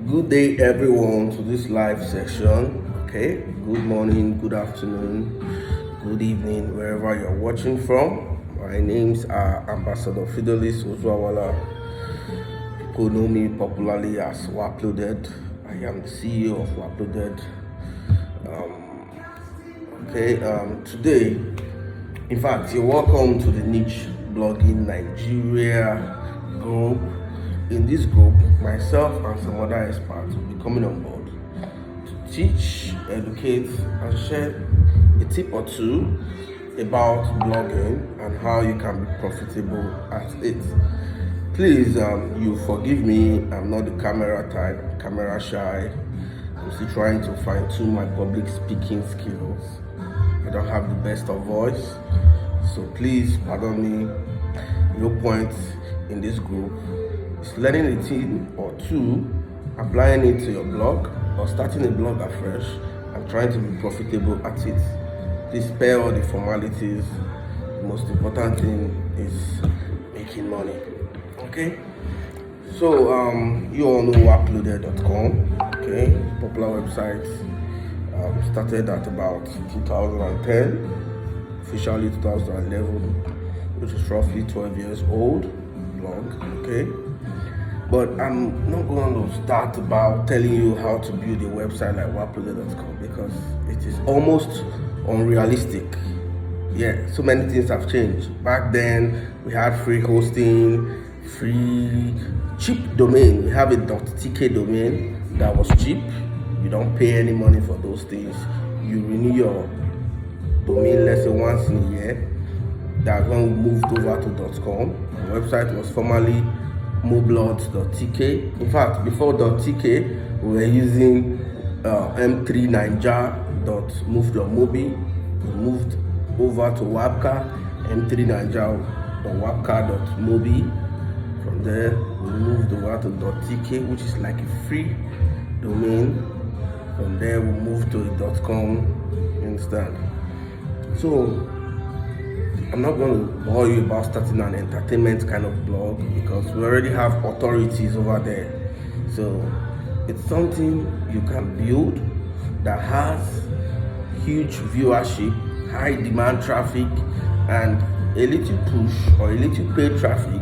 Good day, everyone, to this live session. Okay, good morning, good afternoon, good evening, wherever you're watching from. My names are Ambassador Fidelis Ozuawala. People know me popularly as Uploaded. I am the CEO of Uploaded. Today, in fact, you're welcome to the Niche Blogging Nigeria group. In this group, myself and some other experts will be coming on board to teach, educate, and share a tip or two about blogging and how you can be profitable at it. Please, you forgive me, I'm not the camera type, camera shy. I'm still trying to fine-tune my public speaking skills. I don't have the best of voice, so please pardon me. No point in this group is learning a thing or two, applying it to your blog, or starting a blog afresh and trying to be profitable at it. Please spare all the formalities. The most important thing is making money. Okay? So you all know uploaded.com. Okay, popular website. Started at about 2010, officially 2011, which is roughly 12 years old blog. Okay, but I'm not going to start about telling you how to build a website like uploaded.com because it is almost unrealistic. Yeah, so many things have changed. Back then, we had free hosting, free cheap domain. We have a .tk domain that was cheap. You don't pay any money for those things. You renew your domain, let's say once in a year. That's when we moved over to .com. The website was formerly moblot.tk. In fact, before .tk, we were using m3ninja.move.mobi. We moved over to Wapka, m3ninja.wapka.mobi. From there, we moved over to .tk, which is like a free domain. From there, we moved to a .com, you understand? So, I'm not going to bore you about starting an entertainment kind of blog because we already have authorities over there. So, it's something you can build that has huge viewership, high demand traffic, and a little push or a little paid traffic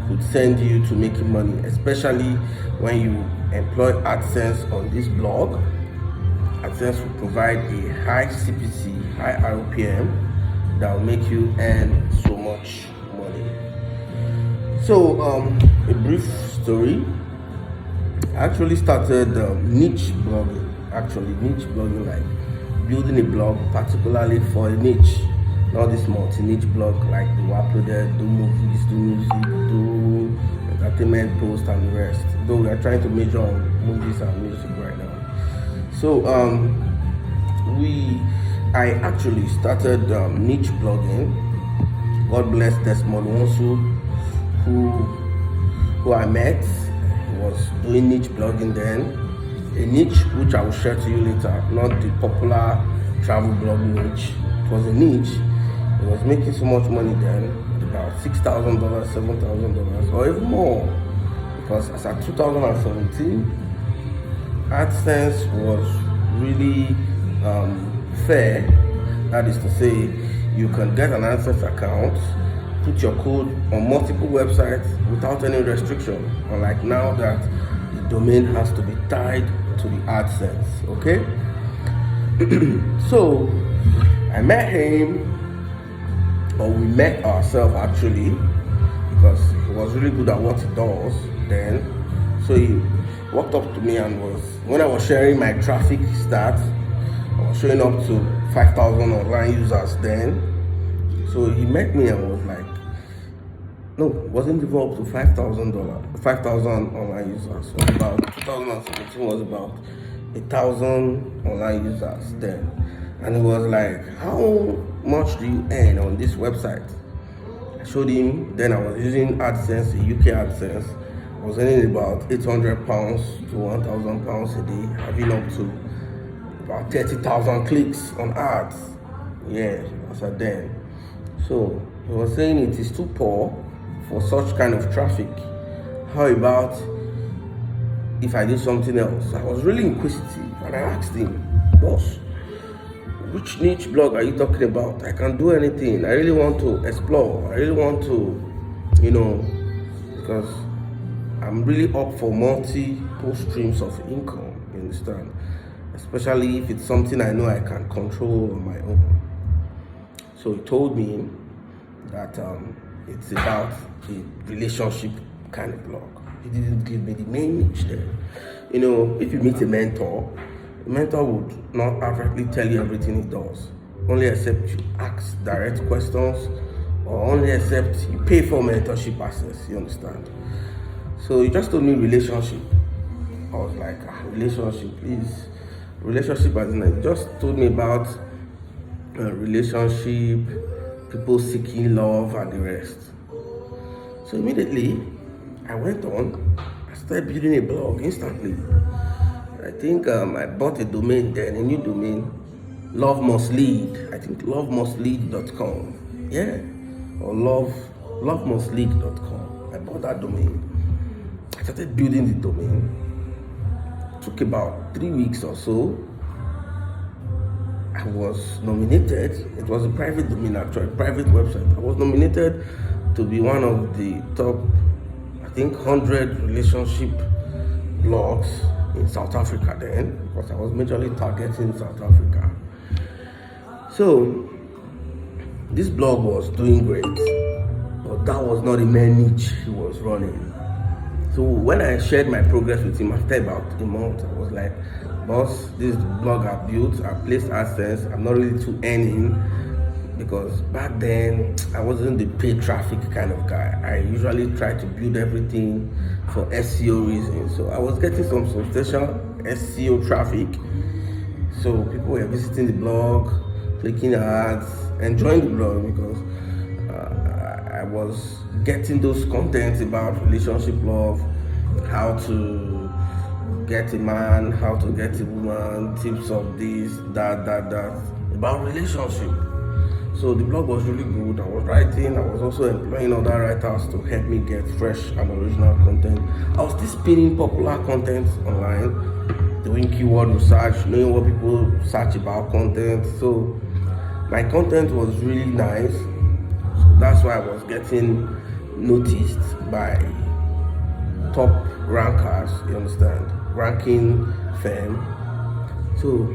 could send you to making money, especially when you employ AdSense on this blog. AdSense will provide a high CPC, high RPM that will make you earn so much money. So, a brief story. I actually started niche blogging. Like building a blog particularly for a niche, not this multi-niche blog like the Uploaded, do movies, do music, do entertainment posts and the rest. Though we are trying to major on movies and music right now. So I actually started niche blogging. God bless Desmond Wonsu, who I met. He was doing niche blogging then. A niche which I will share to you later, not the popular travel blog niche. It was a niche. He was making so much money then, about $6,000, $7,000, or even more. Because as at 2017, AdSense was really fair. That is to say, you can get an AdSense account, put your code on multiple websites without any restriction. Unlike now that the domain has to be tied to the AdSense. Okay? So I met him, or we met ourselves actually, because he was really good at what he does then. So he walked up to me and when I was sharing my traffic stats, I was showing up to 5,000 online users then. So he met me and was like, no, wasn't developed to $5,000 online users. So about 2017 was about 1,000 online users then. And he was like, how much do you earn on this website? I showed him, then I was using AdSense, a UK AdSense. I was earning about £800 to £1,000 a day, having up to about 30,000 clicks on ads. Yeah, as at then. So he was saying it is too poor for such kind of traffic. How about if I did something else. I was really inquisitive and I asked him, boss, which niche blog are you talking about? I can do anything. I really want to explore. I really want to, because I'm really up for multiple streams of income, you understand? Especially if it's something I know I can control on my own. So he told me that it's about a relationship kind of blog. He didn't give me the main niche there. If you meet a mentor would not directly tell you everything he does, only except you ask direct questions, or only except you pay for mentorship access, you understand? So he just told me relationship. I was like, relationship, please. Relationship as in, he just told me about relationship, people seeking love and the rest. So immediately, I went on, I started building a blog instantly. I think I bought a domain then, a new domain, Love Must Lead. I think lovemustlead.com. Yeah, or lovemustlead.com. I bought that domain. I started building the domain. It took about 3 weeks or so. I was nominated. It was a private domain, actually, private website. I was nominated to be one of the top, I think, 100 relationship blogs in South Africa then, because I was majorly targeting South Africa. So this blog was doing great, but that was not the main niche he was running. So when I shared my progress with him after about a month, I was like, boss, this is the blog I built, I placed AdSense, I'm not really too earning, because back then I wasn't the paid traffic kind of guy. I usually try to build everything for SEO reasons. So I was getting some substantial SEO traffic. So people were visiting the blog, clicking ads, enjoying the blog, because I was getting those contents about relationship love, how to get a man, how to get a woman, tips of this, that, about relationship. So the blog was really good. I was writing, I was also employing other writers to help me get fresh and original content. I was still spinning popular content online, doing keyword research, knowing what people search about content. So my content was really nice. So that's why I was getting noticed by top rankers, you understand, ranking firm. So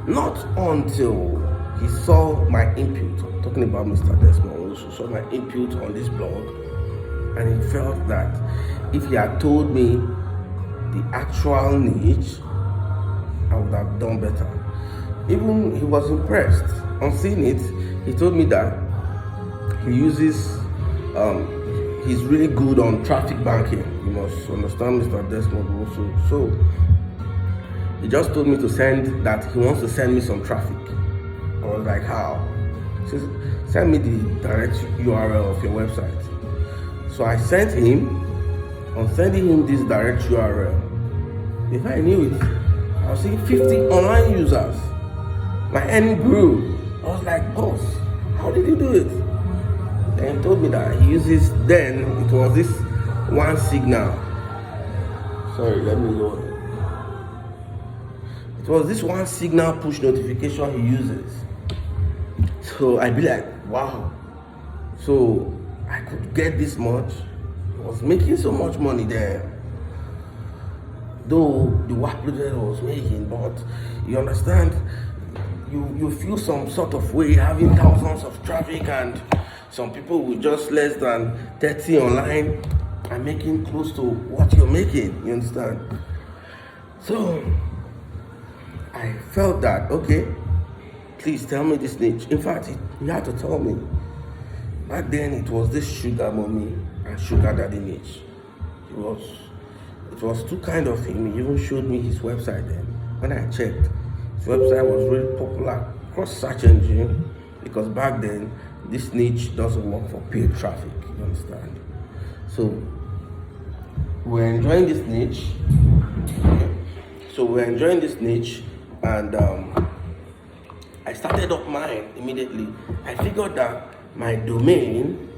not until he saw my input, talking about Mr. Desmond, who saw my input on this blog, and he felt that if he had told me the actual niche, I would have done better. Even he was impressed on seeing it. He told me that he uses, he's really good on traffic banking. You must understand Mr. Desmond also. So he just told me to send that he wants to send me some traffic. I was like, how? He says, send me the direct URL of your website. So I sent him, on sending him this direct URL, if I knew it, I was seeing 50 online users. My earning grew. I was like, boss, how did you do it? Then he told me that he uses, then it was this one signal. Sorry, let me go. It was this one signal push notification he uses. So I'd be like, wow. So I could get this much. I was making so much money there. Though the workload I was making, but you understand, you feel some sort of way having thousands of traffic and some people with just less than 30 online are making close to what you're making, you understand? So I felt that, okay, please tell me this niche. In fact, he had to tell me. Back then, it was this sugar mommy and sugar daddy niche. It was too kind of him. He even showed me his website then. When I checked, his website was really popular across search engine, because back then, this niche doesn't work for paid traffic, you understand? So we're enjoying this niche. And I started up mine immediately. I figured that my domain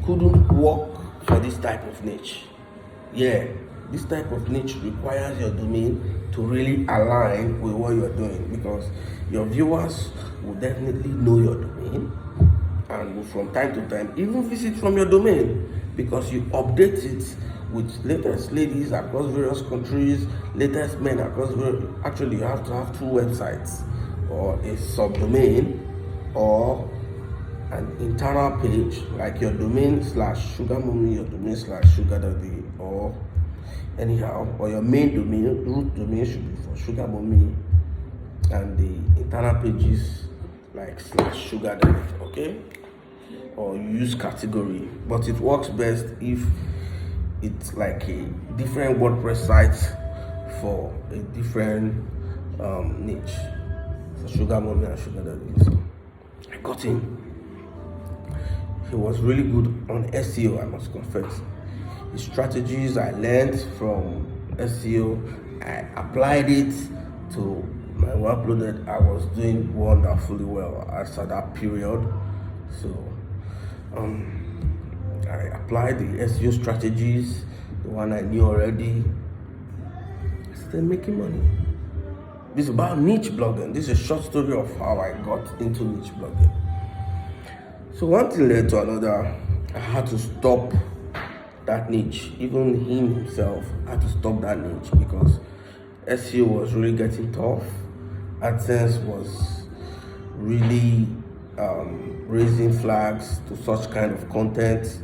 couldn't work for this type of niche. Yeah, this type of niche requires your domain to really align with what you're doing, because your viewers will definitely know your domain and will from time to time even visit from your domain, because you update it with latest ladies across various countries, latest men across actually you have to have two websites, or a subdomain, or an internal page like your domain / sugar mommy, your domain / sugar daddy, or anyhow, or your main domain, root domain should be for sugar mommy, and the internal pages like / sugar daddy, okay? Or you use category, but it works best if it's like a different WordPress site for a different niche, for sugar mommy and sugar daddy. So I got him. He was really good on SEO, I must confess. The strategies I learned from SEO, I applied it to my workload that I was doing wonderfully well at that period. So I applied the SEO strategies, the one I knew already. I started making money. This is about niche blogging. This is a short story of how I got into niche blogging. So one thing led to another. I had to stop that niche. Even him himself had to stop that niche, because SEO was really getting tough. AdSense was really raising flags to such kind of content.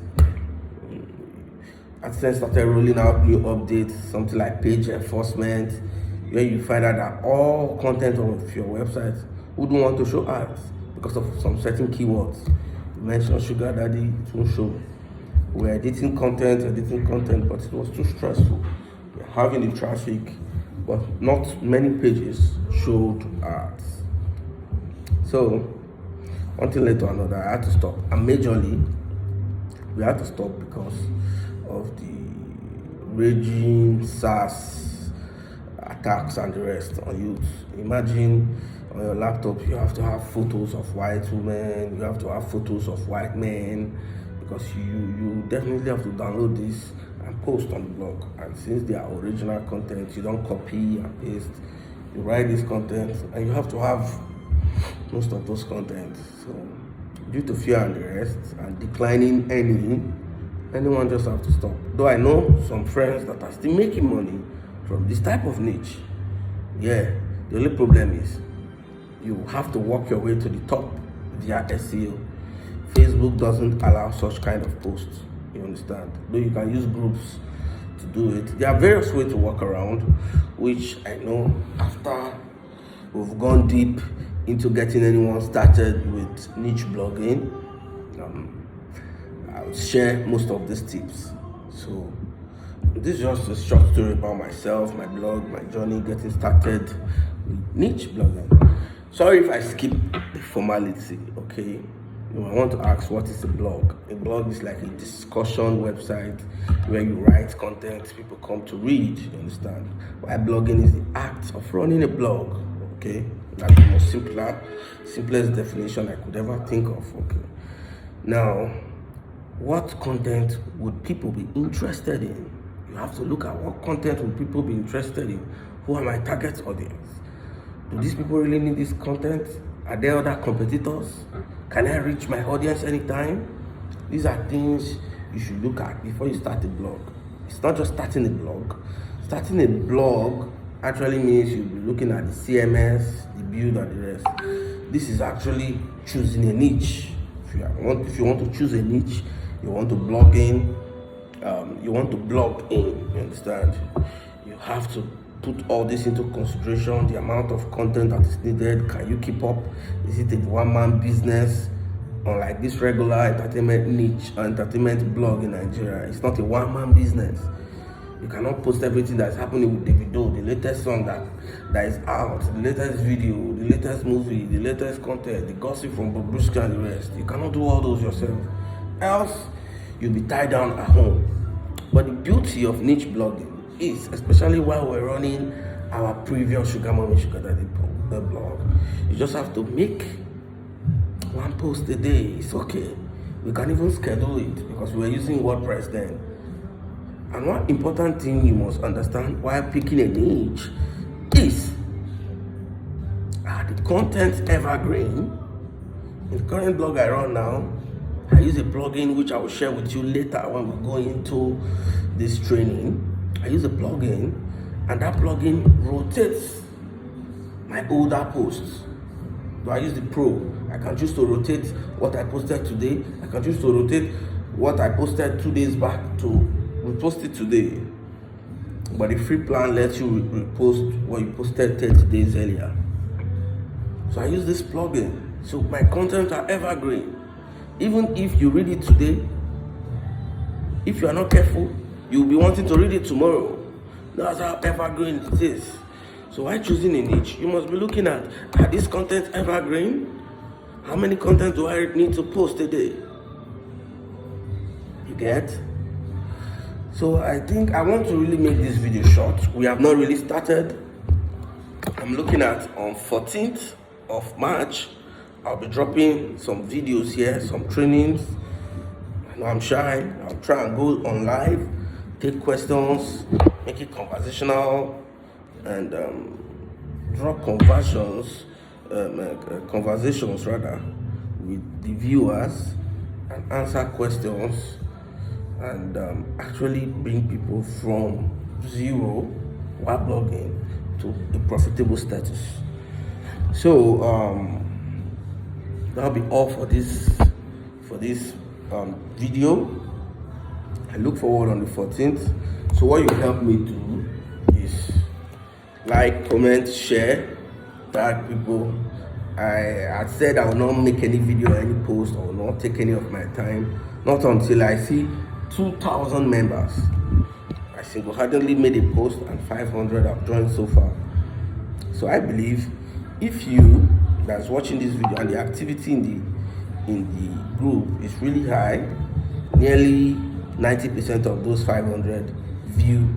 AdSense started rolling out new updates, something like page enforcement, where you find out that all content of your website wouldn't want to show ads because of some certain keywords. You mentioned sugar daddy, it won't show. We're editing content, but it was too stressful. We're having the traffic, but not many pages showed ads. So one thing led to another. I had to stop, and majorly we had to stop because of the raging SaaS attacks and the rest on youth. Imagine on your laptop you have to have photos of white women, you have to have photos of white men, because you definitely have to download this and post on the blog. And since they are original content, you don't copy and paste. You write this content, and you have to have most of those content. So due to fear and the rest, and declining anyone just have to stop. Though I know some friends that are still making money from this type of niche. Yeah, the only problem is you have to work your way to the top via SEO. Facebook doesn't allow such kind of posts, you understand? Though you can use groups to do it. There are various ways to work around, which I know after we've gone deep into getting anyone started with niche blogging, I'll share most of these tips. So this is just a short story about myself, my blog, my journey getting started with niche blogging. Sorry if I skip the formality, okay? I want to ask, what is a blog? A blog is like a discussion website where you write content people come to read, you understand? While blogging is the act of running a blog, okay? That's the most simplest definition I could ever think of, okay? Now, what content would people be interested in? You have to look at what content would people be interested in. Who are my target audience? Do these people really need this content? Are there other competitors? Can I reach my audience anytime? These are things you should look at before you start a blog. It's not just starting a blog. Starting a blog actually means you'll be looking at the CMS, the build, and the rest. This is actually choosing a niche. If you want to choose a niche, you want to blog in, you understand? You have to put all this into consideration, the amount of content that is needed. Can you keep up? Is it a one-man business? Unlike this regular entertainment niche or entertainment blog in Nigeria, it's not a one-man business. You cannot post everything that's happening with Davido, the latest song that is out, the latest video, the latest movie, the latest content, the gossip from Babushka and the rest. You cannot do all those yourself. Else, you'll be tied down at home. But the beauty of niche blogging is, especially while we're running our previous Sugar Mommy Sugar Daddy blog, you just have to make one post a day. It's okay. We can even schedule it because we were using WordPress then. And one important thing you must understand while picking a niche is, are the contents evergreen? In the current blog I run now, I use a plugin which I will share with you later when we go into this training. I use a plugin, and that plugin rotates my older posts. So I use the Pro. I can choose to rotate what I posted today. I can choose to rotate what I posted 2 days back to repost it today. But the free plan lets you repost what you posted 30 days earlier. So I use this plugin. So my content are evergreen. Even if you read it today, if you are not careful, you'll be wanting to read it tomorrow. That's how evergreen it is. So while choosing a niche, you must be looking at, are these contents evergreen? How many content do I need to post a day? You get? So I think I want to really make this video short. We have not really started. I'm looking at on 14th of March. I'll be dropping some videos here, some trainings. I know I'm shy. I'll try and go on live, take questions, make it conversational, and drop conversations rather with the viewers, and answer questions, and actually bring people from zero while blogging to a profitable status. So that'll be all for this video. I look forward on the 14th. So what you help me do is like, comment, share, tag people. I said I will not make any video or any post, or not take any of my time, not until I see 2,000 members. I single-handedly made a post and 500 have joined so far. So I believe if you that's watching this video and the activity in the group is really high, nearly 90% of those 500 view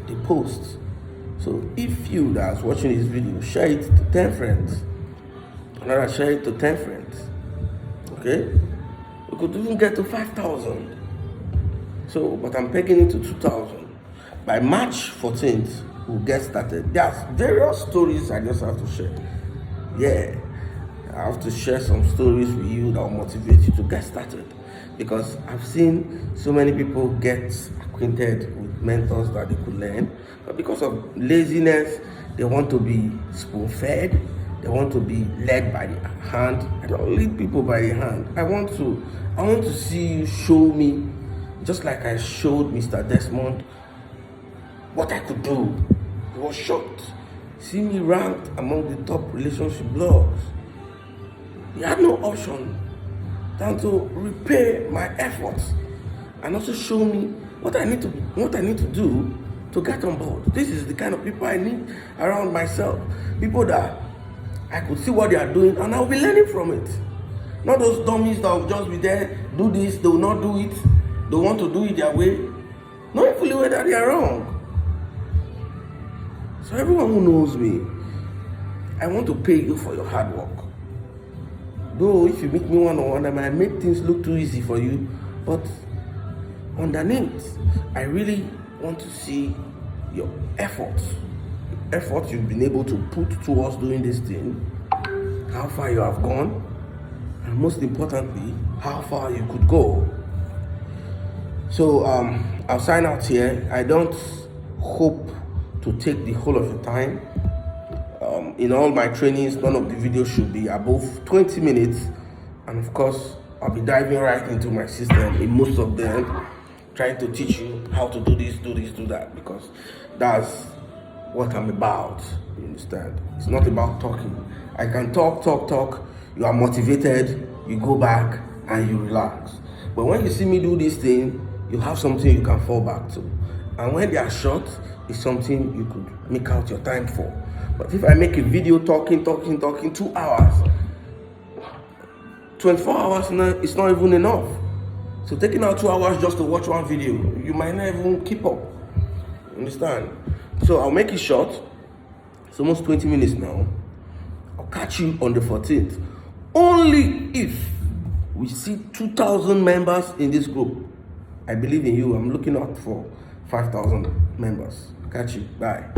the post. So if you that's watching this video, share it to 10 friends. Another, share it to 10 friends. Okay? We could even get to 5,000. So, but I'm pegging it to 2,000. By March 14th, we'll get started. There's various stories I just have to share. Yeah, I have to share some stories with you that will motivate you to get started, because I've seen so many people get acquainted with mentors that they could learn, but because of laziness, they want to be spoon-fed, they want to be led by the hand. I don't lead people by the hand. I want to see you show me, just like I showed Mr. Desmond what I could do. He was shocked. See me ranked among the top relationship blogs. He had no option than to repay my efforts and also show me what I need to do to get on board. This is the kind of people I need around myself. People that I could see what they are doing and I'll be learning from it. Not those dummies that will just be there, do this, they will not do it, they want to do it their way, knowing fully well that they are wrong. So everyone who knows me, I want to pay you for your hard work. Though if you meet me one-on-one, I might make things look too easy for you, but underneath, I really want to see your efforts. The effort you've been able to put towards doing this thing, how far you have gone, and most importantly, how far you could go. So I'll sign out here. I don't hope to take the whole of your time. In all my trainings, none of the videos should be above 20 minutes. And of course, I'll be diving right into my system in most of them, trying to teach you how to do this, do that, because that's what I'm about. You understand? It's not about talking. I can talk, you are motivated, you go back and you relax. But when you see me do this thing, you have something you can fall back to. And when they are short, it's something you could make out your time for. But if I make a video talking 2 hours, 24 hours now, it's not even enough. So taking out 2 hours just to watch one video, you might not even keep up. Understand? So I'll make it short. It's almost 20 minutes now. I'll catch you on the 14th. Only if we see 2,000 members in this group. I believe in you. I'm looking out for 5,000 members. Catch you. Bye.